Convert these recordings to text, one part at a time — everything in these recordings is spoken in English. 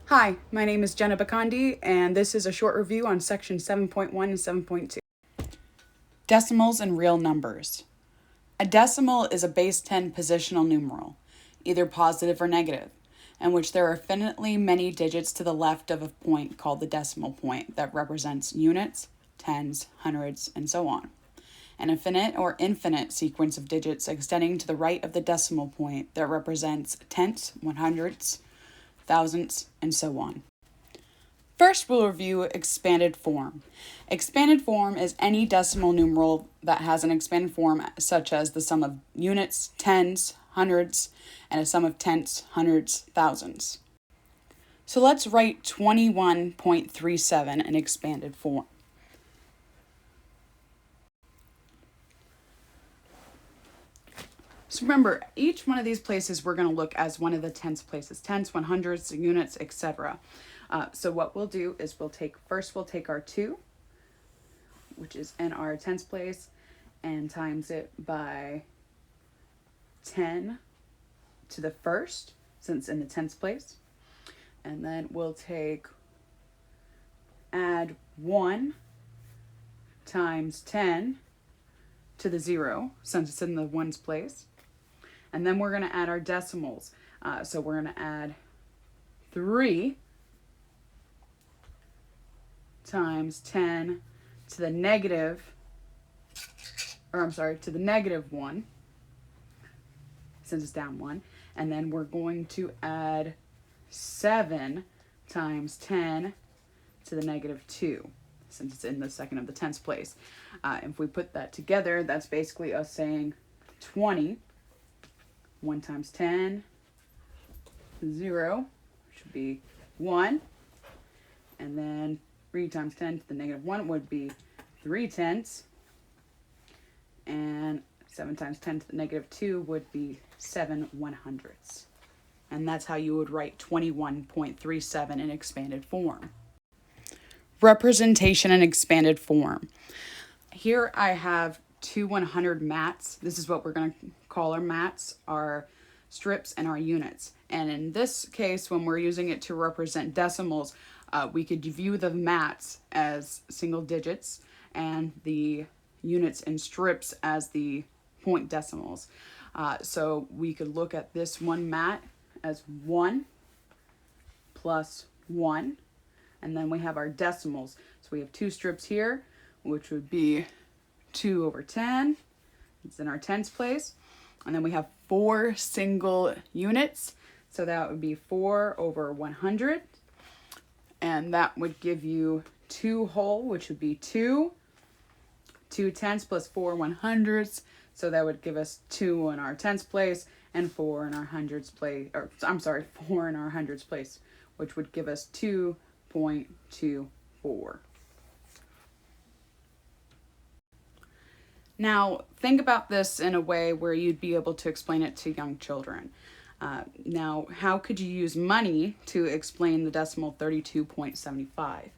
Hi, my name is Jenna Bakandi, and this is a short review on section 7.1 and 7.2. Decimals and real numbers. A decimal is a base 10 positional numeral, either positive or negative, in which there are infinitely many digits to the left of a point called the decimal point that represents units, tens, hundreds, and so on. An infinite or infinite sequence of digits extending to the right of the decimal point that represents tenths, 100ths, thousandths, and so on. First, we'll review expanded form. Expanded form is any decimal numeral that has an expanded form, such as the sum of units, tens, hundreds, and a sum of tenths, hundreds, thousandths. So let's write 21.37 in expanded form. So remember, each one of these places we're going to look as one of the tens places, tens, 100s, units, etc. So what we'll do is we'll take our 2, which is in our tens place, and times it by 10 to the first, since in the tens place. And then we'll add 1 times 10 to the 0, since it's in the ones place. And then we're going to add our decimals. So we're going to add 3 times 10 to the negative 1, since it's down 1. And then we're going to add 7 times 10 to the negative 2, since it's in the second of the tens place. If we put that together, that's basically us saying 20. 1 times 10, 0, should be 1. And then 3 times 10 to the negative 1 would be 3 tenths. And 7 times 10 to the negative 2 would be 7 100ths. And that's how you would write 21.37 in expanded form. Representation in expanded form. Here I have 2 100 mats. This is what we're going to call our mats, our strips, and our units. And in this case, when we're using it to represent decimals, we could view the mats as single digits and the units and strips as the point decimals. So we could look at this one mat as 1 plus 1. And then we have our decimals. So we have 2 strips here, which would be 2 over 10. It's in our tens place. And then we have 4 single units. So that would be 4 over 100. And that would give you 2 whole, which would be 2. 2 tenths plus 4 100ths. So that would give us 2 in our tens place and 4 in our hundreds place. 4 in our hundreds place, which would give us 2.24. Now, think about this in a way where you'd be able to explain it to young children. Now, how could you use money to explain the decimal 32.75?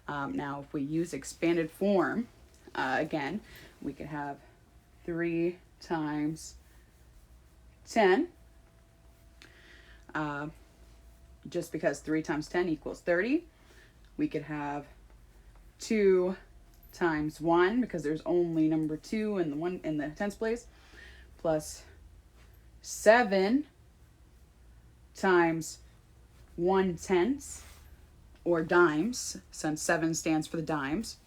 Now, if we use expanded form, again, we could have 3 times 10, just because 3 times 10 equals 30. We could have 2 times 1, because there's only number 2 in the tens place, plus 7 times 1/10, or dimes, since 7 stands for the dimes,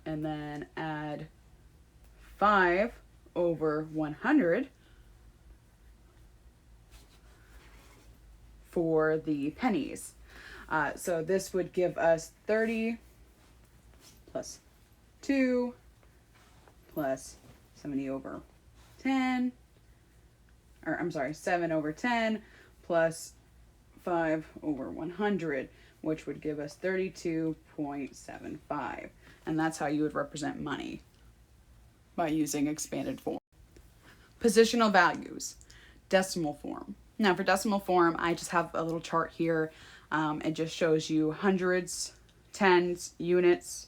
and then add 5 over 100 for the pennies. So this would give us 30 plus 2 plus 70 over 10, 7 over 10 plus 5 over 100, which would give us 32.75. And that's how you would represent money, by using expanded form. Positional values, decimal form. Now for decimal form, I just have a little chart here. It just shows you hundreds, tens, units,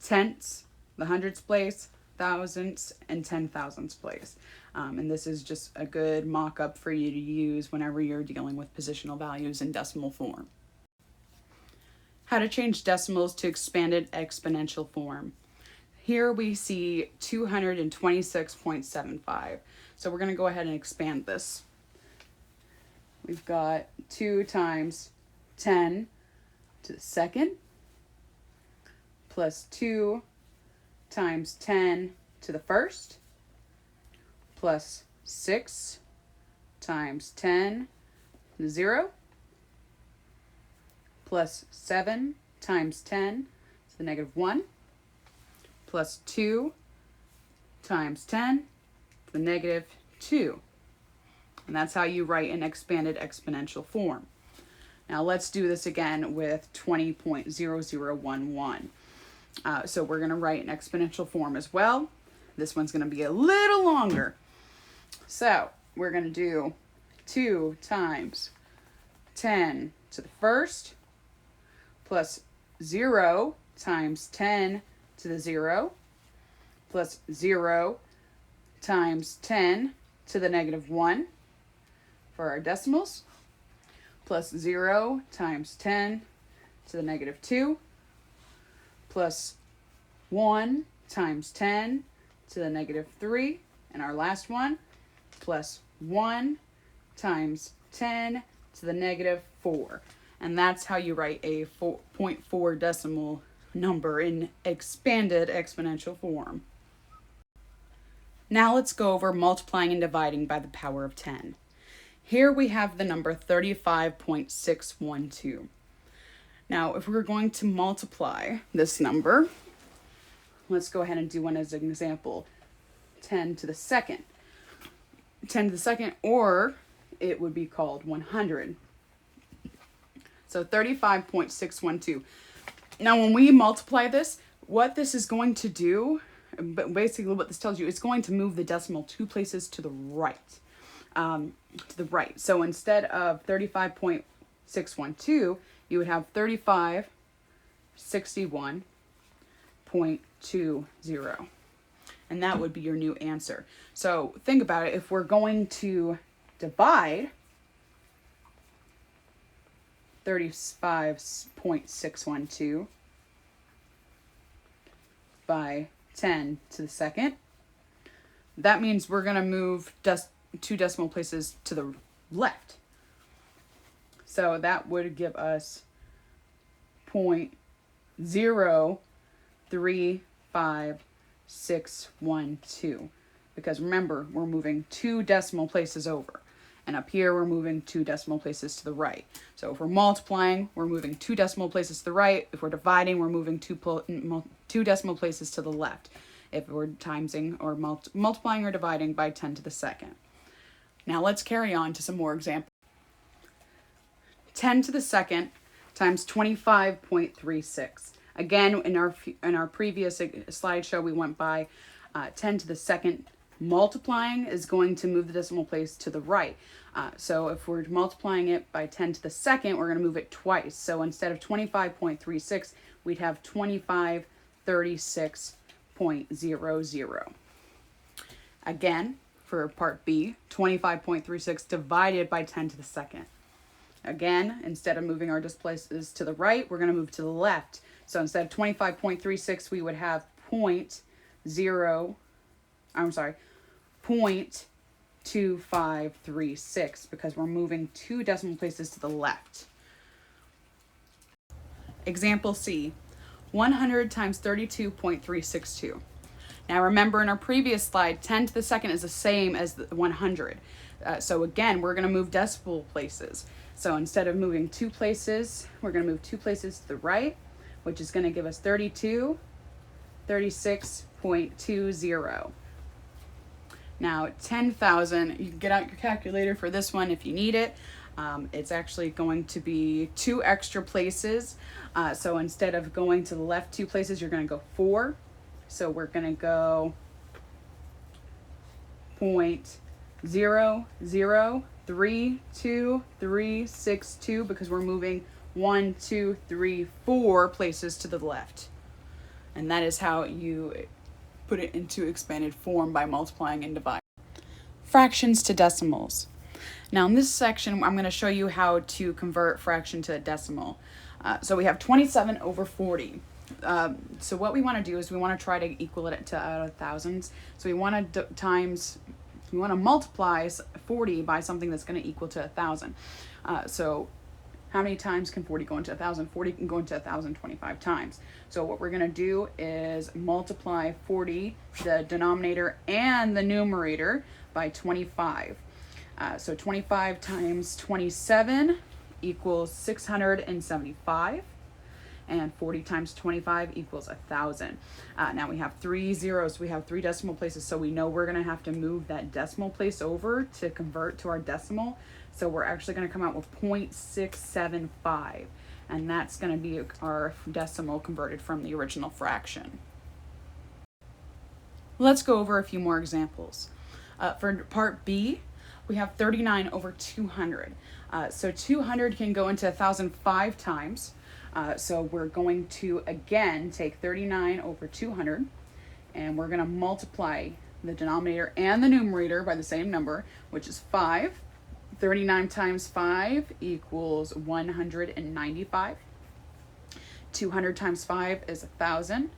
tenths, the hundreds place, thousandths, and 10,000ths place. And this is just a good mock-up for you to use whenever you're dealing with positional values in decimal form. how to change decimals to expanded exponential form. Here we see 226.75. So we're going to go ahead and expand this. We've got 2 times 10 to the second plus 2 times 10 to the first plus 6 times 10 to the 0 plus 7 times 10 to the negative 1 plus 2 times 10 to the negative 2. And that's how you write an expanded exponential form. Now let's do this again with 20.0011. So we're going to write an exponential form as well. This one's going to be a little longer. So we're going to do 2 times 10 to the first plus 0 times 10 to the 0 plus 0 times 10 to the negative 1 for our decimals plus 0 times 10 to the negative 2 plus 1 times 10 to the negative 3, and our last one plus 1 times 10 to the negative 4. And that's how you write a 0.4 decimal number in expanded exponential form. Now let's go over multiplying and dividing by the power of 10. Here we have the number 35.612. Now, if we're going to multiply this number, let's go ahead and do one as an example. 10 to the second. 10 to the second, or it would be called 100. So 35.612. Now, when we multiply this, what this is going to do, but basically what this tells you, it's going to move the decimal 2 places to the right. So instead of 35.612, you would have 3561.20. And that would be your new answer. So think about it. If we're going to divide 35.612 by 10 to the second, that means we're going to move 2 decimal places to the left. So that would give us 0.035612. Because remember, we're moving 2 decimal places over. And up here, we're moving 2 decimal places to the right. So if we're multiplying, we're moving 2 decimal places to the right. If we're dividing, we're moving 2 decimal places to the left. If we're timesing or multiplying or dividing by 10 to the second. Now let's carry on to some more examples. 10 to the second times 25.36. Again, in our previous slideshow, we went by 10 to the second. Multiplying is going to move the decimal place to the right. So if we're multiplying it by 10 to the second, we're going to move it twice. So instead of 25.36, we'd have 2536.00. Again, for part B, 25.36 divided by 10 to the second. Again, instead of moving our displaces to the right, we're going to move to the left. So instead of 25.36, we would have 0.2536 because we're moving 2 decimal places to the left. Example C, 100 times 32.362. Now remember, in our previous slide, 10 to the second is the same as the 100. So again, we're going to move decimal places. So instead of moving 2 places, we're going to move 2 places to the right, which is going to give us 36.20. Now 10,000, you can get out your calculator for this one if you need it. It's actually going to be 2 extra places. So instead of going to the left 2 places, you're going to go 4. So we're going to go 0.00323362 because we're moving 1, 2, 3, 4 places to the left. And that is how you put it into expanded form by multiplying and dividing. Fractions to decimals. Now in this section, I'm going to show you how to convert fraction to a decimal. So we have 27 over 40. So what we want to do is we want to try to equal it to out of thousands. So we want to multiply 40 by something that's going to equal to 1,000. So how many times can 40 go into 1,000? 40 can go into 1,025 times. So what we're going to do is multiply 40, the denominator and the numerator, by 25. So 25 times 27 equals 675. And 40 times 25 equals 1,000. Now we have 3 zeros. We have 3 decimal places, so we know we're going to have to move that decimal place over to convert to our decimal. So we're actually going to come out with 0.675. And that's going to be our decimal converted from the original fraction. Let's go over a few more examples. For part B, we have 39 over 200. So 200 can go into 1,005 times. So we're going to, again, take 39 over 200, and we're going to multiply the denominator and the numerator by the same number, which is 5. 39 times 5 equals 195. 200 times 5 is 1,000.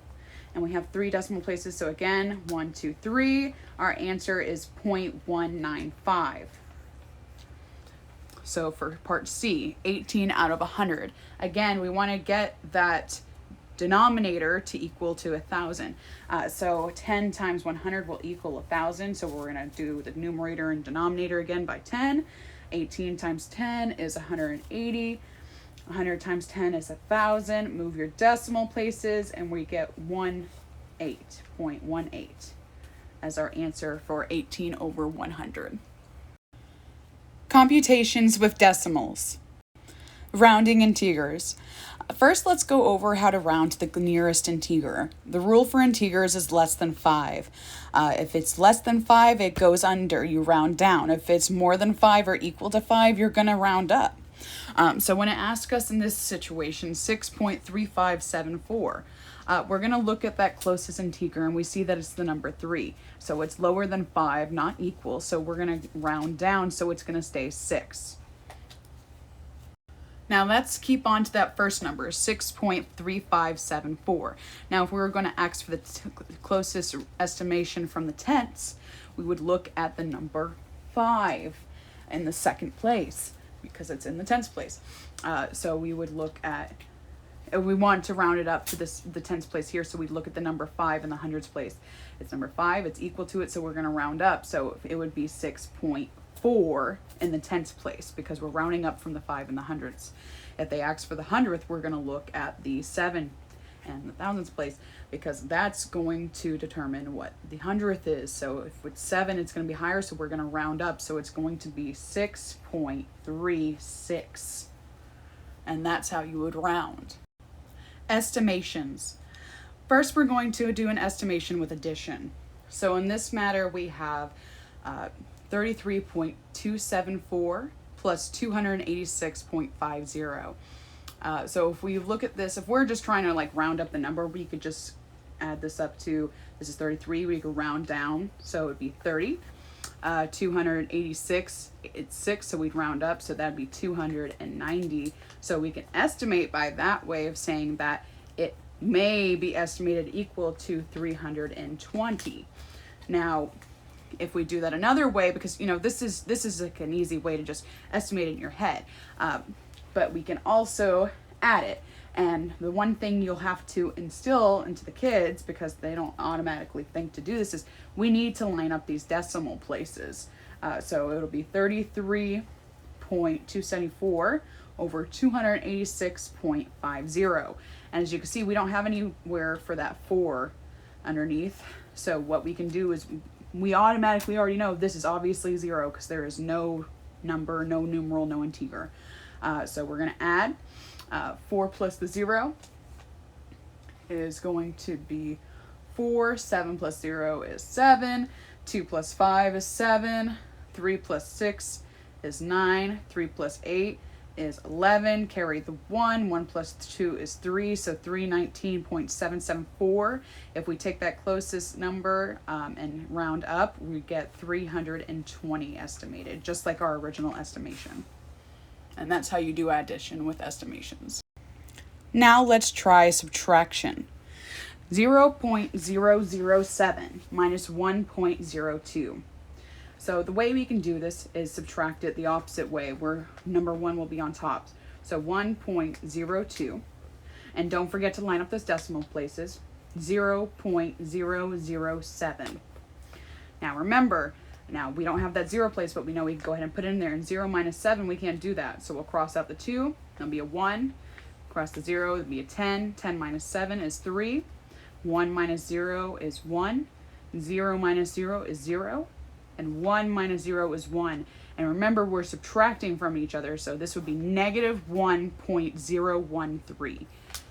And we have 3 decimal places, so again, 1, 2, 3. Our answer is 0.195. So for part C, 18 out of 100. Again, we want to get that denominator to equal to 1,000. So 10 times 100 will equal 1,000. So we're going to do the numerator and denominator again by 10. 18 times 10 is 180. 100 times 10 is 1,000. Move your decimal places, and we get 0.18 as our answer for 18 over 100. Computations with decimals. Rounding integers. First, let's go over how to round to the nearest integer. The rule for integers is less than 5. If it's less than 5, it goes under. You round down. If it's more than 5 or equal to 5, you're going to round up. So when it asks us in this situation, 6.3574, we're going to look at that closest integer, and we see that it's the number 3. So it's lower than 5, not equal, so we're going to round down, so it's going to stay 6. Now let's keep on to that first number, 6.3574. Now if we were going to ask for the closest estimation from the tenths, we would look at the number 5 in the second place, because it's in the tenths place. So we would look at, we want to round it up to the tenths place here, so we'd look at the number 5 in the hundreds place. It's number 5, it's equal to it, so we're going to round up. So it would be 6.4 in the tenths place, because we're rounding up from the 5 in the hundreds. If they ask for the hundredth, we're going to look at the 7 and the thousandths place, because that's going to determine what the hundredth is. So if it's 7, it's going to be higher, so we're going to round up. So it's going to be 6.36. And that's how you would round. Estimations. First, we're going to do an estimation with addition. So in this matter, we have 33.274 plus 286.50. So if we look at this, if we're just trying to like round up the number, we could just add this up to, this is 33, we could round down, so it would be 30. 286, it's 6, so we'd round up, so that'd be 290. So we can estimate by that way of saying that it may be estimated equal to 320. Now, if we do that another way, because you know this is like an easy way to just estimate it in your head, but we can also add it. And the one thing you'll have to instill into the kids, because they don't automatically think to do this, is we need to line up these decimal places. So it'll be 33.274 over 286.50. And as you can see, we don't have anywhere for that 4 underneath. So what we can do is we automatically already know this is obviously 0, because there is no number, no numeral, no integer. So we're going to add 4 plus the 0 is going to be 4. 7 plus 0 is 7. 2 plus 5 is 7. 3 plus 6 is 9. 3 plus 8 is 11. Carry the 1. 1 plus 2 is 3, so 319.774. If we take that closest number and round up, we get 320 estimated, just like our original estimation. And that's how you do addition with estimations. Now let's try subtraction. 0.007 minus 1.02. So the way we can do this is subtract it the opposite way, where number 1 will be on top. So 1.02, and don't forget to line up those decimal places, 0.007. Now remember, now we don't have that 0 place, but we know we can go ahead and put it in there. And 0 minus 7, we can't do that. So we'll cross out the 2, that'll be a 1. Cross the 0, it'll be a 10. 10 minus 7 is 3. 1 minus 0 is 1. 0 minus 0 is 0. And 1 minus 0 is 1. And remember, we're subtracting from each other, so this would be negative 1.013.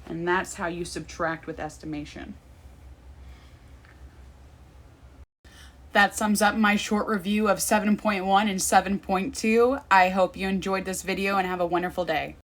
And that's how you subtract with estimation. That sums up my short review of 7.1 and 7.2. I hope you enjoyed this video and have a wonderful day.